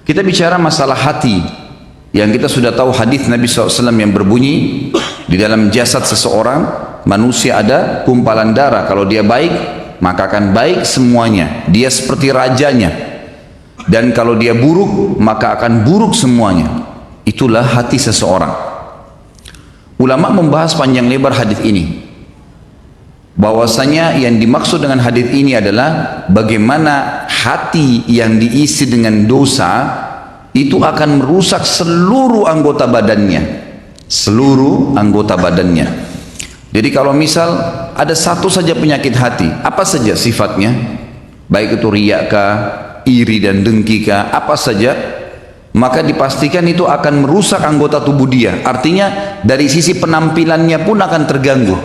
Kita bicara masalah hati, yang kita sudah tahu hadis Nabi SAW yang berbunyi, di dalam jasad seseorang manusia ada gumpalan darah. Kalau dia baik, maka akan baik semuanya, dia seperti rajanya. Dan kalau dia buruk, maka akan buruk semuanya. Itulah hati seseorang. Ulama membahas panjang lebar hadis ini, bahwasanya yang dimaksud dengan hadis ini adalah bagaimana hati yang diisi dengan dosa itu akan merusak seluruh anggota badannya, seluruh anggota badannya. Jadi kalau misal ada satu saja penyakit hati, apa saja sifatnya, baik itu riya kah, iri dan dengki kah, apa saja, maka dipastikan itu akan merusak anggota tubuh dia. Artinya dari sisi penampilannya pun akan terganggu.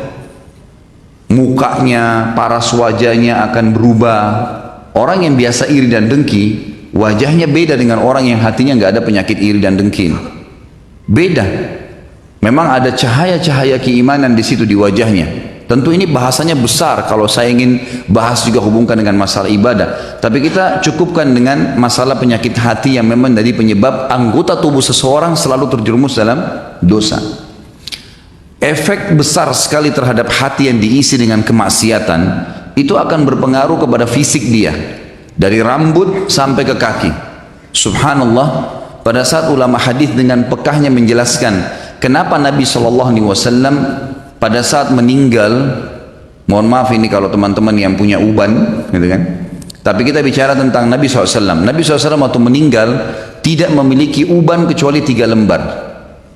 Mukanya, paras wajahnya akan berubah. Orang yang biasa iri dan dengki, wajahnya beda dengan orang yang hatinya nggak ada penyakit iri dan dengki. Beda. Memang ada cahaya-cahaya keimanan di situ di wajahnya. Tentu ini bahasanya besar kalau saya ingin bahas juga hubungkan dengan masalah ibadah. Tapi kita cukupkan dengan masalah penyakit hati yang memang dari penyebab anggota tubuh seseorang selalu terjerumus dalam dosa. Efek besar sekali terhadap hati yang diisi dengan kemaksiatan itu akan berpengaruh kepada fisik dia, dari rambut sampai ke kaki. Subhanallah, pada saat ulama hadis dengan pekahnya menjelaskan kenapa Nabi SAW pada saat meninggal, mohon maaf ini kalau teman-teman yang punya uban, gitu kan? Tapi kita bicara tentang Nabi SAW. Nabi SAW waktu meninggal tidak memiliki uban kecuali 3 lembar.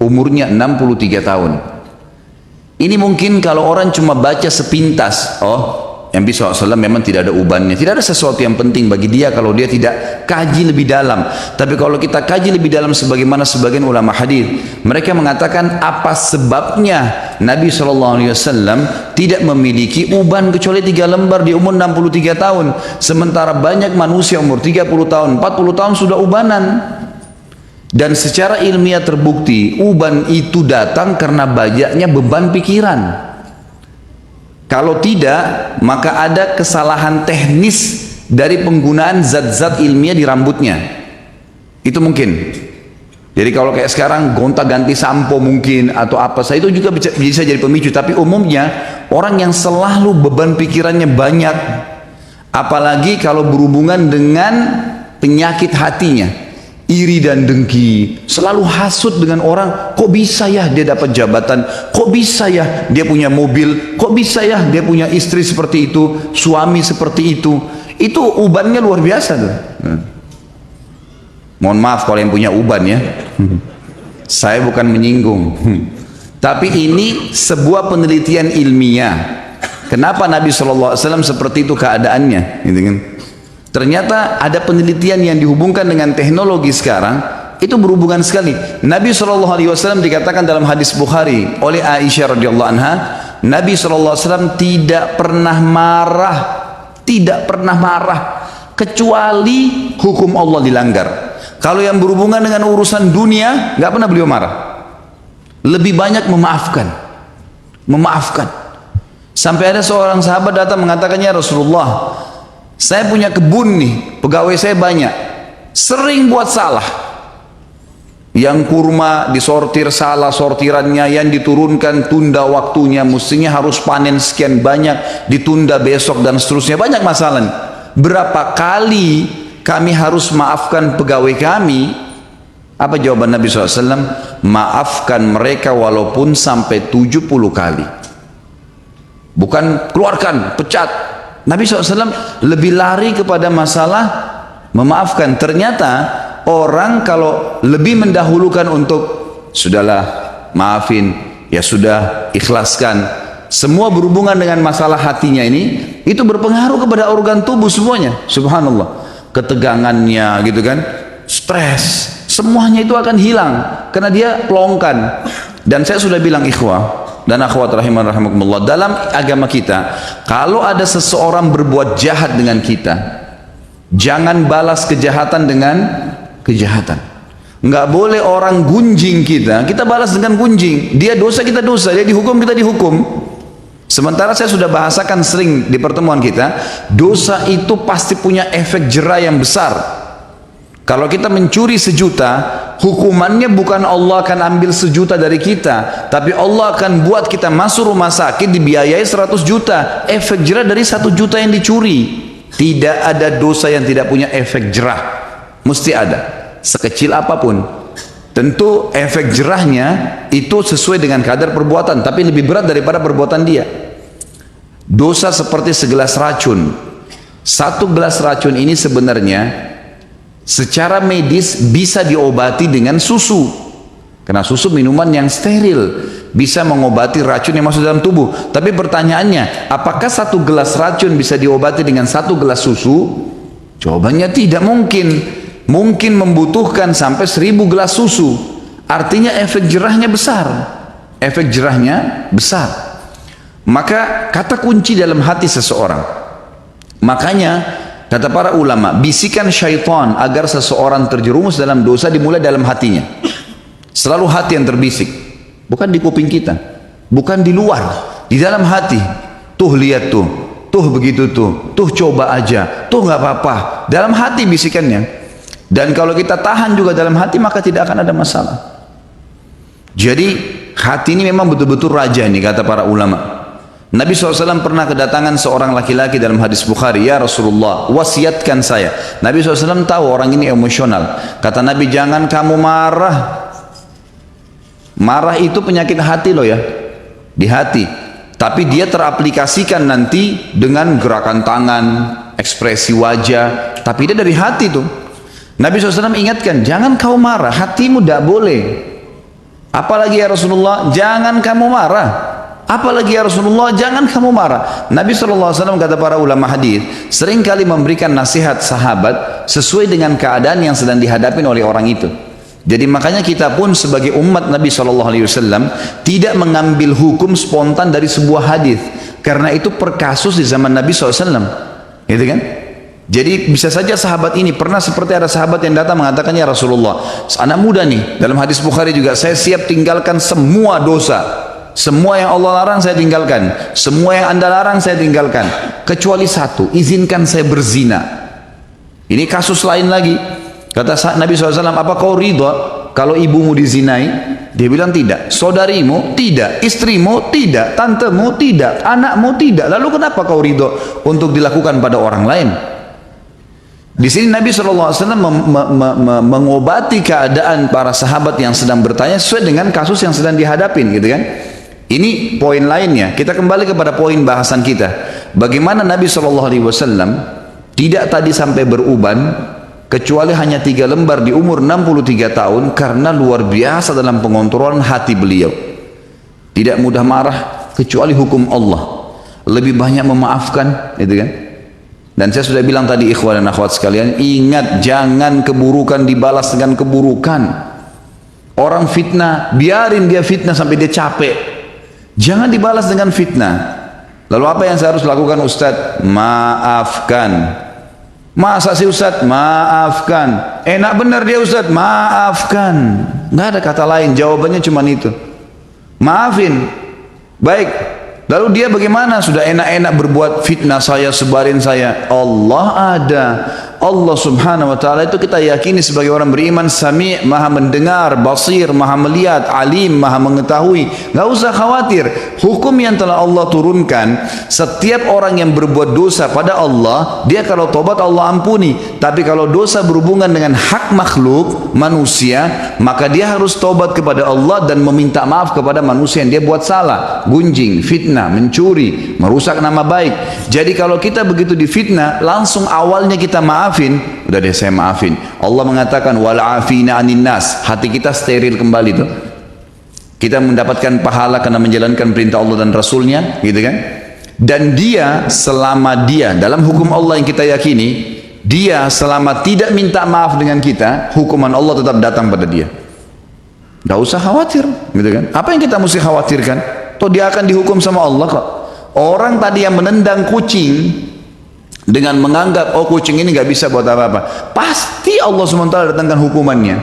Umurnya 63 tahun. Ini mungkin kalau orang cuma baca sepintas, oh Nabi SAW memang tidak ada ubannya, tidak ada sesuatu yang penting bagi dia kalau dia tidak kaji lebih dalam. Tapi kalau kita kaji lebih dalam sebagaimana sebagian ulama hadis, mereka mengatakan apa sebabnya Nabi SAW tidak memiliki uban kecuali 3 lembar di umur 63 tahun. Sementara banyak manusia umur 30 tahun, 40 tahun sudah ubanan. Dan secara ilmiah terbukti uban itu datang karena banyaknya beban pikiran. Kalau tidak, maka ada kesalahan teknis dari penggunaan zat-zat ilmiah di rambutnya. Itu mungkin. Jadi kalau kayak sekarang gonta-ganti sampo mungkin atau apa saja itu juga bisa jadi pemicu. Tapi umumnya orang yang selalu beban pikirannya banyak, apalagi kalau berhubungan dengan penyakit hatinya, iri dan dengki, selalu hasut dengan orang, kok bisa ya dia dapat jabatan, kok bisa ya dia punya mobil, kok bisa ya dia punya istri seperti itu, suami seperti itu ubannya luar biasa tuh. Mohon maaf kalau yang punya uban ya, saya bukan menyinggung, tapi ini sebuah penelitian ilmiah. Kenapa Nabi SAW seperti itu keadaannya, gitu kan? Ternyata ada penelitian yang dihubungkan dengan teknologi sekarang, itu berhubungan sekali. Nabi SAW dikatakan dalam hadis Bukhari oleh Aisyah radhiyallahu anha, Nabi SAW tidak pernah marah kecuali hukum Allah dilanggar. Kalau yang berhubungan dengan urusan dunia, nggak pernah beliau marah. Lebih banyak memaafkan. Sampai ada seorang sahabat datang mengatakannya, Rasulullah, saya punya kebun nih, pegawai saya banyak, sering buat salah. Yang kurma disortir salah sortirannya, yang diturunkan tunda waktunya, mestinya harus panen sekian banyak, ditunda besok dan seterusnya, banyak masalah. Berapa kali kami harus maafkan pegawai kami? Apa jawaban Nabi SAW? Maafkan mereka walaupun sampai 70 kali. Bukan keluarkan, pecat. Nabi SAW lebih lari kepada masalah memaafkan. Ternyata orang kalau lebih mendahulukan untuk sudahlah maafin, ya sudah ikhlaskan, semua berhubungan dengan masalah hatinya ini, itu berpengaruh kepada organ tubuh semuanya. Subhanallah, ketegangannya gitu kan, stres, semuanya itu akan hilang karena dia pelongkan. Dan saya sudah bilang ikhwah dan akhwat rahiman rahimakumullah, dalam agama kita kalau ada seseorang berbuat jahat dengan kita, jangan balas kejahatan dengan kejahatan. Nggak boleh orang gunjing kita balas dengan gunjing. Dia dosa, kita dosa, dia dihukum, kita dihukum. Sementara saya sudah bahasakan sering di pertemuan kita, dosa itu pasti punya efek jera yang besar. Kalau kita mencuri 1.000.000, hukumannya bukan Allah akan ambil 1.000.000 dari kita, tapi Allah akan buat kita masuk rumah sakit dibiayai 100 juta. Efek jerah dari 1 juta yang dicuri. Tidak ada dosa yang tidak punya efek jerah. Mesti ada, sekecil apapun. Tentu efek jerahnya itu sesuai dengan kadar perbuatan, tapi lebih berat daripada perbuatan dia. Dosa seperti segelas racun. 1 gelas racun ini sebenarnya secara medis bisa diobati dengan susu, karena susu minuman yang steril bisa mengobati racun yang masuk dalam tubuh. Tapi pertanyaannya, apakah 1 gelas racun bisa diobati dengan 1 gelas susu? Jawabannya tidak mungkin. Mungkin membutuhkan sampai 1000 gelas susu. Artinya efek jerahnya besar. Efek jerahnya besar. Maka kata kunci dalam hati seseorang. Makanya kata para ulama, bisikan syaitan agar seseorang terjerumus dalam dosa dimulai dalam hatinya. Selalu hati yang terbisik, bukan di kuping kita, bukan di luar, di dalam hati. Tuh lihat tuh begitu tuh coba aja, tuh nggak apa-apa. Dalam hati bisikannya. Dan kalau kita tahan juga dalam hati, maka tidak akan ada masalah. Jadi hati ini memang betul-betul raja ini, kata para ulama. Nabi SAW pernah kedatangan seorang laki-laki dalam hadis Bukhari, ya Rasulullah, wasiatkan saya. Nabi SAW tahu orang ini emosional. Kata Nabi, jangan kamu marah. Marah itu penyakit hati loh ya, di hati. Tapi dia teraplikasikan nanti dengan gerakan tangan, ekspresi wajah. Tapi dia dari hati tuh. Nabi SAW ingatkan, jangan kau marah, hatimu tidak boleh. Apalagi ya Rasulullah, jangan kamu marah. Apalagi ya Rasulullah, jangan kamu marah. Nabi SAW, kata para ulama hadis, seringkali memberikan nasihat sahabat sesuai dengan keadaan yang sedang dihadapi oleh orang itu. Jadi makanya kita pun sebagai umat Nabi SAW tidak mengambil hukum spontan dari sebuah hadis, karena itu per kasus di zaman Nabi SAW, gitu kan? Jadi bisa saja sahabat ini pernah seperti ada sahabat yang datang mengatakan, ya Rasulullah, anak muda nih, dalam hadis Bukhari juga, saya siap tinggalkan semua dosa, semua yang Allah larang saya tinggalkan, semua yang Anda larang saya tinggalkan, kecuali satu, izinkan saya berzina. Ini kasus lain lagi. Kata Nabi SAW, apa kau ridha kalau ibumu dizinai? Dia bilang tidak. Saudarimu? Tidak. Istrimu? Tidak. Tantemu? Tidak. Anakmu? Tidak. Lalu kenapa kau ridha untuk dilakukan pada orang lain? Di sini Nabi SAW mengobati keadaan para sahabat yang sedang bertanya sesuai dengan kasus yang sedang dihadapin, gitu kan? Ini poin lainnya. Kita kembali kepada poin bahasan kita. Bagaimana Nabi SAW tidak tadi sampai beruban, kecuali hanya 3 lembar di umur 63 tahun, karena luar biasa dalam pengontrolan hati beliau. Tidak mudah marah, kecuali hukum Allah. Lebih banyak memaafkan, gitu kan? Dan saya sudah bilang tadi, ikhwan dan akhwat sekalian, ingat, jangan keburukan dibalas dengan keburukan. Orang fitnah, biarin dia fitnah sampai dia capek. Jangan dibalas dengan fitnah. Lalu apa yang saya harus lakukan, Ustadz? Maafkan. Masa sih Ustadz? Maafkan. Enak benar dia Ustadz? Maafkan. Nggak ada kata lain, jawabannya cuma itu. Maafin. Baik. Lalu dia bagaimana? Sudah enak-enak berbuat fitnah saya, sebarin saya. Allah ada. Allah subhanahu wa ta'ala itu kita yakini sebagai orang beriman, Sami', maha mendengar, Basir, maha melihat, Alim, maha mengetahui. Nggak usah khawatir. Hukum yang telah Allah turunkan, setiap orang yang berbuat dosa pada Allah, dia kalau tobat Allah ampuni. Tapi kalau dosa berhubungan dengan hak makhluk, manusia, maka dia harus tobat kepada Allah dan meminta maaf kepada manusia yang dia buat salah. Gunjing, fitnah, mencuri, merusak nama baik. Jadi kalau kita begitu difitnah, langsung awalnya kita maafin, udah deh saya maafin. Allah mengatakan wal afina anin nas, hati kita steril kembali tuh. Kita mendapatkan pahala karena menjalankan perintah Allah dan Rasulnya, gitu kan? Dan dia selama dia dalam hukum Allah yang kita yakini, dia selama tidak minta maaf dengan kita, hukuman Allah tetap datang pada dia. Gak usah khawatir, gitu kan? Apa yang kita mesti khawatirkan? Toh dia akan dihukum sama Allah kok. Orang tadi yang menendang kucing dengan menganggap, oh kucing ini nggak bisa buat apa-apa, pasti Allah SWT datangkan hukumannya.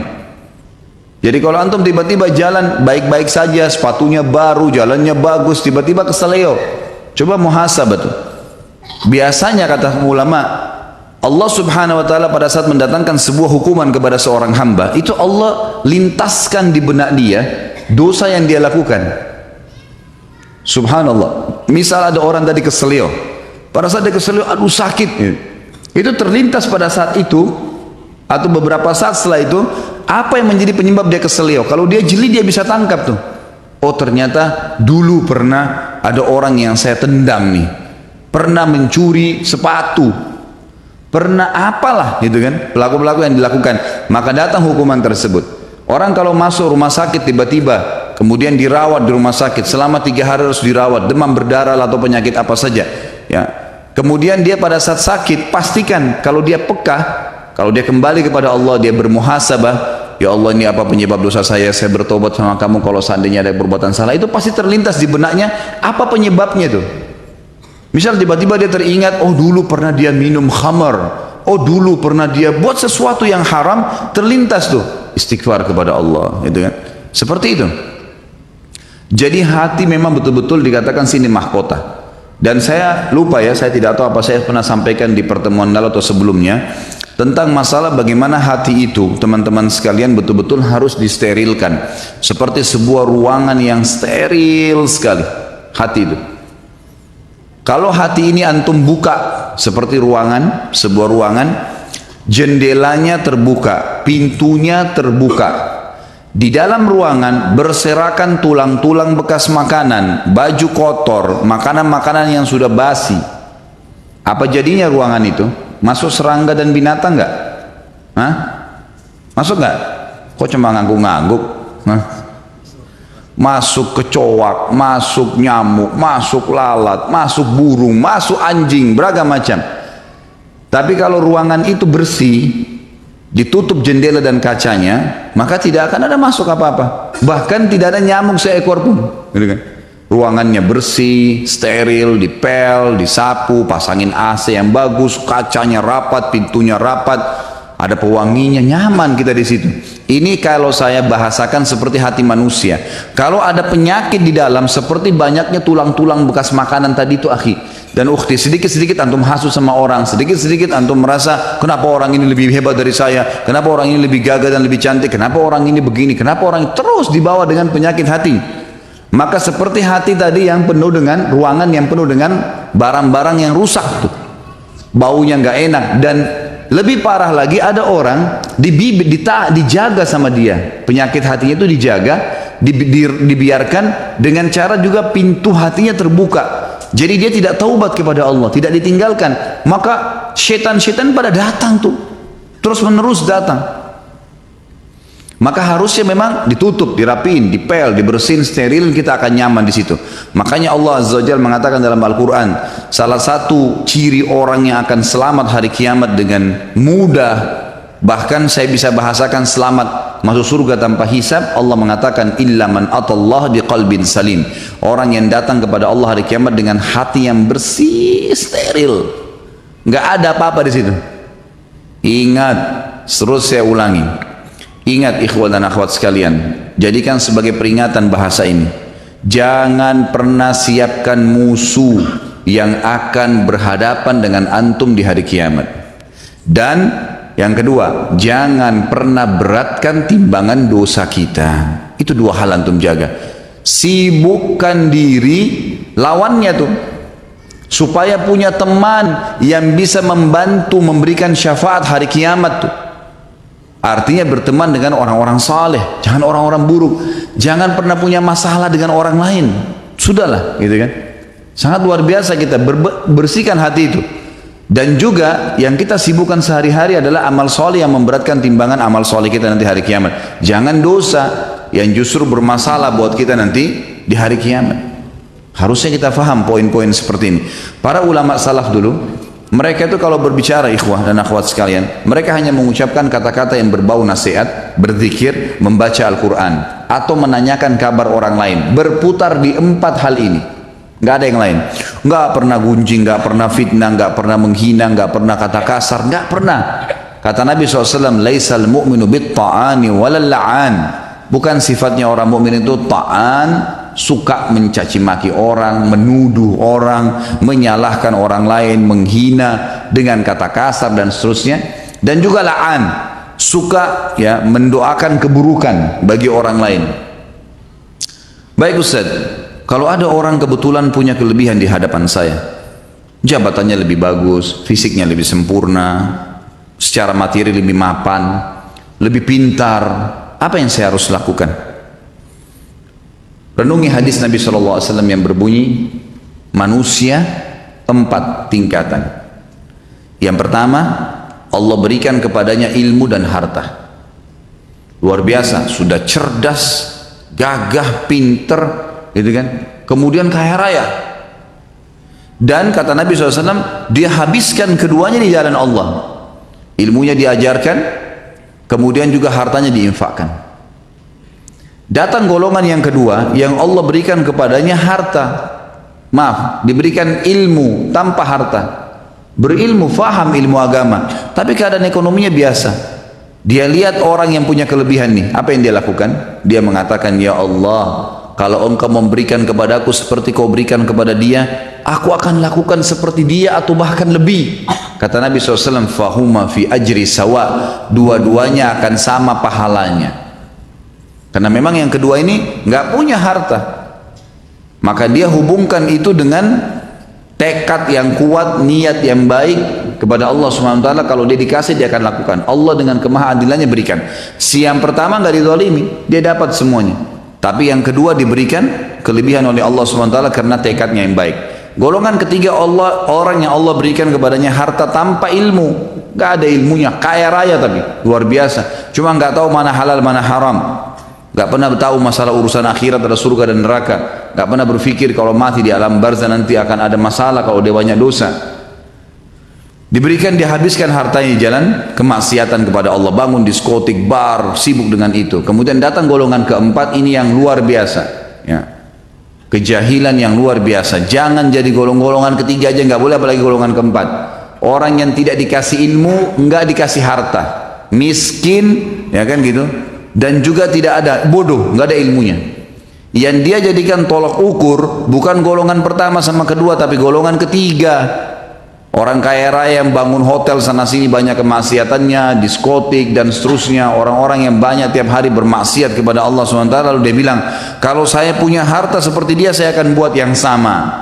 Jadi kalau antum tiba-tiba jalan baik-baik saja, sepatunya baru, jalannya bagus, tiba-tiba keseleo, coba muhasabah tuh. Biasanya kata ulama, Allah subhanahu wa ta'ala pada saat mendatangkan sebuah hukuman kepada seorang hamba, itu Allah lintaskan di benak dia dosa yang dia lakukan. Subhanallah. Misal ada orang tadi keselio, pada saat dia keselio, aduh sakit, itu terlintas pada saat itu atau beberapa saat setelah itu, apa yang menjadi penyebab dia keselio. Kalau dia jeli, dia bisa tangkap tuh, oh ternyata dulu pernah ada orang yang saya tendang nih, pernah mencuri sepatu, pernah apalah gitu kan, pelaku-pelaku yang dilakukan, maka datang hukuman tersebut. Orang kalau masuk rumah sakit tiba-tiba kemudian dirawat di rumah sakit selama 3 hari, harus dirawat demam berdarah atau penyakit apa saja ya, kemudian dia pada saat sakit, pastikan kalau dia peka, kalau dia kembali kepada Allah, dia bermuhasabah, ya Allah ini apa penyebab dosa saya bertobat sama kamu, kalau seandainya ada perbuatan salah, itu pasti terlintas di benaknya apa penyebabnya tuh. Misal tiba-tiba dia teringat, oh dulu pernah dia minum khamar, oh dulu pernah dia buat sesuatu yang haram, terlintas tuh, istighfar kepada Allah, gitu kan. Seperti itu. Jadi hati memang betul-betul dikatakan sini mahkota. Dan saya lupa ya, saya tidak tahu apa saya pernah sampaikan di pertemuan lalu atau sebelumnya tentang masalah bagaimana hati itu, teman-teman sekalian, betul-betul harus disterilkan. Seperti sebuah ruangan yang steril sekali, hati itu. Kalau hati ini antum buka seperti ruangan, sebuah ruangan, jendelanya terbuka, pintunya terbuka. Di dalam ruangan berserakan tulang-tulang bekas makanan, baju kotor, makanan-makanan yang sudah basi. Apa jadinya ruangan itu? Masuk serangga dan binatang enggak? Hah? Masuk enggak? Kok cuma ngangguk-ngangguk? Masuk kecoak, masuk nyamuk, masuk lalat, masuk burung, masuk anjing, beragam macam. Tapi kalau ruangan itu bersih, ditutup jendela dan kacanya, maka tidak akan ada masuk apa-apa. Bahkan tidak ada nyamuk seekor pun. Gitu kan? Ruangannya bersih, steril, dipel, disapu, pasangin AC yang bagus, kacanya rapat, pintunya rapat, ada pewanginya, nyaman kita di situ. Ini kalau saya bahasakan seperti hati manusia. Kalau ada penyakit di dalam, seperti banyaknya tulang-tulang bekas makanan tadi itu, akhi dan ukhti, sedikit-sedikit antum hasut sama orang, sedikit-sedikit antum merasa kenapa orang ini lebih hebat dari saya, kenapa orang ini lebih gagah dan lebih cantik, kenapa orang ini begini, kenapa orang ini, terus dibawa dengan penyakit hati. Maka seperti hati tadi yang penuh dengan ruangan yang penuh dengan barang-barang yang rusak tuh, baunya nggak enak. Dan lebih parah lagi, ada orang dijaga sama dia, penyakit hatinya itu dijaga, dibiarkan dengan cara juga pintu hatinya terbuka. Jadi dia tidak taubat kepada Allah, tidak ditinggalkan, maka setan-setan pada datang tuh, terus menerus datang. Maka harusnya memang ditutup, dirapiin, dipel, dibersihin, steril, kita akan nyaman di situ. Makanya Allah Azza wa Jalla mengatakan dalam Al-Quran, salah satu ciri orang yang akan selamat hari kiamat dengan mudah, bahkan saya bisa bahasakan selamat masuk surga tanpa hisab, Allah mengatakan illa man atallah biqalbin salim, orang yang datang kepada Allah hari kiamat dengan hati yang bersih, steril, nggak ada apa-apa di situ. Ingat, terus saya ulangi, ingat ikhwan dan akhwat sekalian, jadikan sebagai peringatan bahasa ini. Jangan pernah siapkan musuh yang akan berhadapan dengan antum di hari kiamat. Dan yang kedua, jangan pernah beratkan timbangan dosa kita. Itu 2 hal antum jaga. Sibukkan diri lawannya tuh, supaya punya teman yang bisa membantu memberikan syafaat hari kiamat tuh. Artinya berteman dengan orang-orang saleh, jangan orang-orang buruk. Jangan pernah punya masalah dengan orang lain. Sudahlah, gitu kan? Sangat luar biasa kita bersihkan hati itu. Dan juga yang kita sibukkan sehari-hari adalah amal soleh yang memberatkan timbangan amal soleh kita nanti hari kiamat. Jangan dosa yang justru bermasalah buat kita nanti di hari kiamat. Harusnya kita faham poin-poin seperti ini. Para ulama salaf dulu, mereka itu kalau berbicara ikhwah dan akhwat sekalian, mereka hanya mengucapkan kata-kata yang berbau nasihat, berzikir, membaca Al-Quran, atau menanyakan kabar orang lain. Berputar di 4 hal ini, nggak ada yang lain. Nggak pernah gunjing, nggak pernah fitnah, nggak pernah menghina, nggak pernah kata kasar, nggak pernah. Kata Nabi SAW, laisal mu'minu bit ta'ani walal la'an. Bukan sifatnya orang mukmin itu ta'an, suka mencaci maki orang, menuduh orang, menyalahkan orang lain, menghina dengan kata kasar dan seterusnya. Dan juga la'an, suka ya mendoakan keburukan bagi orang lain. Baik Ustaz, kalau ada orang kebetulan punya kelebihan di hadapan saya, jabatannya lebih bagus, fisiknya lebih sempurna, secara materi lebih mapan, lebih pintar, apa yang saya harus lakukan? Renungi hadis Nabi SAW yang berbunyi, manusia 4 tingkatan. Yang pertama, Allah berikan kepadanya ilmu dan harta. Luar biasa, sudah cerdas, gagah, pinter, gitu kan? Kemudian kaya raya. Dan kata Nabi SAW, dia habiskan keduanya di jalan Allah. Ilmunya diajarkan, kemudian juga hartanya diinfakkan. Datang golongan yang kedua, yang Allah berikan kepadanya harta, diberikan ilmu tanpa harta, berilmu, faham ilmu agama, tapi keadaan ekonominya biasa. Dia lihat orang yang punya kelebihan nih, apa yang dia lakukan? Dia mengatakan, ya Allah, kalau engkau memberikan kepadaku seperti kau berikan kepada dia, aku akan lakukan seperti dia atau bahkan lebih. Kata Nabi SAW, fahuma fi ajri sawa, dua-duanya akan sama pahalanya. Karena memang yang kedua ini nggak punya harta, maka dia hubungkan itu dengan tekad yang kuat, niat yang baik kepada Allah SWT. Kalau dia dikasih, dia akan lakukan. Allah dengan kemahaadilannya berikan. Si yang pertama nggak dizalimi, dia dapat semuanya. Tapi yang kedua diberikan kelebihan oleh Allah SWT karena tekadnya yang baik. Golongan ketiga, orang yang Allah berikan kepadanya harta tanpa ilmu, nggak ada ilmunya, kaya raya tapi luar biasa, cuma nggak tahu mana halal mana haram. Gak pernah tahu masalah urusan akhirat, ada surga dan neraka. Gak pernah berpikir kalau mati di alam barzah nanti akan ada masalah kalau dia banyak dosa. Diberikan, dihabiskan hartanya di jalan kemaksiatan kepada Allah, bangun diskotik, bar, sibuk dengan itu. Kemudian datang golongan keempat, ini yang luar biasa ya. Kejahilan yang luar biasa. Jangan jadi golongan ketiga aja, nggak boleh, apalagi golongan keempat. Orang yang tidak dikasih ilmu, nggak dikasih harta, miskin, ya kan gitu. Dan juga tidak ada, bodoh, nggak ada ilmunya. Yang dia jadikan tolak ukur bukan golongan pertama sama kedua, tapi golongan ketiga. Orang kaya raya yang bangun hotel sana sini banyak kemaksiatannya, diskotik dan seterusnya. Orang-orang yang banyak tiap hari bermaksiat kepada Allah SWT, lalu dia bilang, kalau saya punya harta seperti dia, saya akan buat yang sama.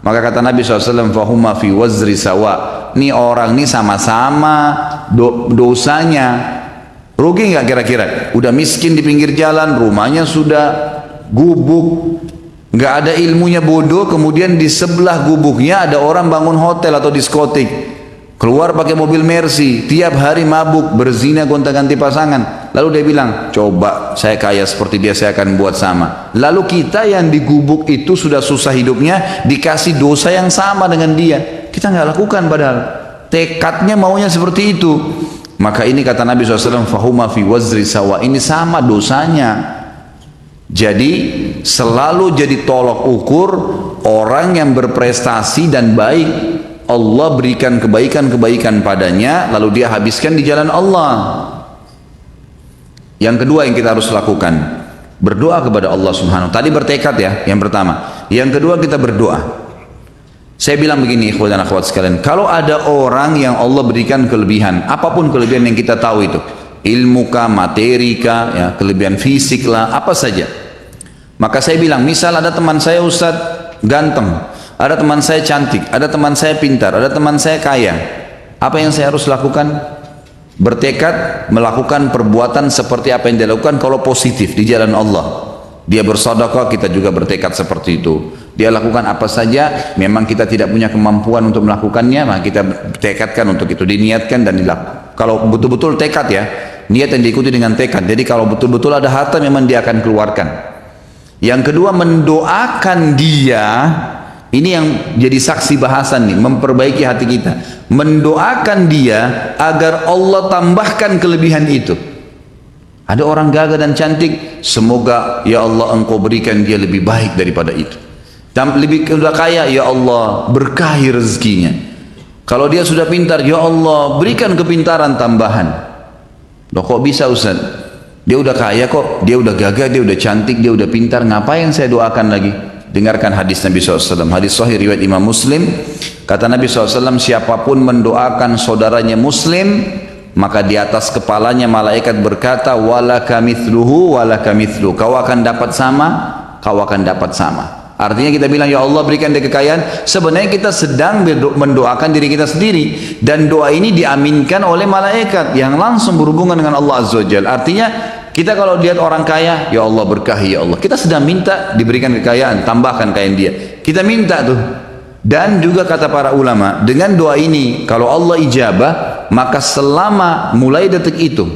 Maka kata Nabi SAW, fahuma fi wazri sawa. Ini orang ini sama-sama dosanya. Rugi nggak kira-kira? Udah miskin di pinggir jalan, rumahnya sudah gubuk, nggak ada ilmunya, bodoh. Kemudian di sebelah gubuknya ada orang bangun hotel atau diskotik, keluar pakai mobil Mercy, tiap hari mabuk, berzina, gonta-ganti pasangan. Lalu dia bilang, coba saya kaya seperti dia, saya akan buat sama. Lalu kita yang di gubuk itu sudah susah hidupnya, dikasih dosa yang sama dengan dia, kita nggak lakukan, padahal tekadnya maunya seperti itu. Maka ini kata Nabi SAW, fahuma fi wazri sawa, ini sama dosanya. Jadi selalu jadi tolok ukur orang yang berprestasi dan baik. Allah berikan kebaikan-kebaikan padanya, lalu dia habiskan di jalan Allah. Yang kedua yang kita harus lakukan, berdoa kepada Allah Subhanahu. Tadi bertekad ya, yang pertama. Yang kedua kita berdoa. Saya bilang begini, ikhwan dan akhwat sekalian, kalau ada orang yang Allah berikan kelebihan, apapun kelebihan yang kita tahu itu, ilmu kah, materi kah, ya, kelebihan fisik lah, apa saja. Maka saya bilang, misal ada teman saya Ustadz ganteng, ada teman saya cantik, ada teman saya pintar, ada teman saya kaya. Apa yang saya harus lakukan? Bertekad melakukan perbuatan seperti apa yang dia lakukan kalau positif di jalan Allah. Dia bersedekah, kita juga bertekad seperti itu. Dia lakukan apa saja, memang kita tidak punya kemampuan untuk melakukannya, maka kita tekadkan untuk itu, diniatkan dan dilakukan. Kalau betul-betul tekad ya, niat yang diikuti dengan tekad. Jadi kalau betul-betul ada harta, memang dia akan keluarkan. Yang kedua, mendoakan dia. Ini yang jadi saksi bahasan nih, memperbaiki hati kita. Mendoakan dia agar Allah tambahkan kelebihan itu. Ada orang gagah dan cantik, semoga ya Allah engkau berikan dia lebih baik daripada itu. Dan lebih kaya, ya Allah berkahi rezekinya. Kalau dia sudah pintar, ya Allah berikan kepintaran tambahan. Loh kok bisa Ustaz? Dia udah kaya kok, dia udah gagah, dia udah cantik, dia udah pintar, ngapain saya doakan lagi? Dengarkan hadis Nabi SAW, hadis sahih riwayat Imam Muslim. Kata Nabi SAW, siapapun mendoakan saudaranya Muslim, maka di atas kepalanya malaikat berkata, walaka mithluhu, walaka mithluhu. Kau akan dapat sama, kau akan dapat sama. Artinya kita bilang, ya Allah berikan dia kekayaan. Sebenarnya kita sedang mendoakan diri kita sendiri. Dan doa ini diaminkan oleh malaikat yang langsung berhubungan dengan Allah Azza wa Jalla. Artinya, kita kalau lihat orang kaya, ya Allah berkahi ya Allah. Kita sedang minta diberikan kekayaan, tambahkan kekayaan dia. Kita minta tuh. Dan juga kata para ulama, dengan doa ini, kalau Allah ijabah, maka selama mulai detik itu,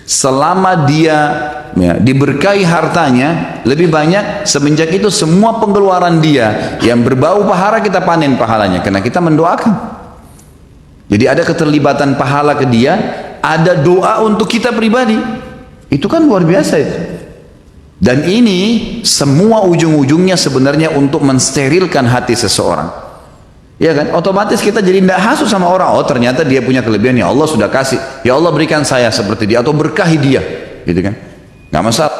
selama dia diberkahi hartanya lebih banyak, semenjak itu semua pengeluaran dia yang berbau pahala kita panen pahalanya, karena kita mendoakan. Jadi ada keterlibatan pahala ke dia, ada doa untuk kita pribadi. Itu kan luar biasa itu. Dan ini semua ujung-ujungnya sebenarnya untuk mensterilkan hati seseorang. Ya kan? Otomatis kita jadi tidak hasut sama orang. Oh ternyata dia punya kelebihan, ya Allah sudah kasih. Ya Allah berikan saya seperti dia, atau berkahi dia. Gitu kan? Nggak masalah.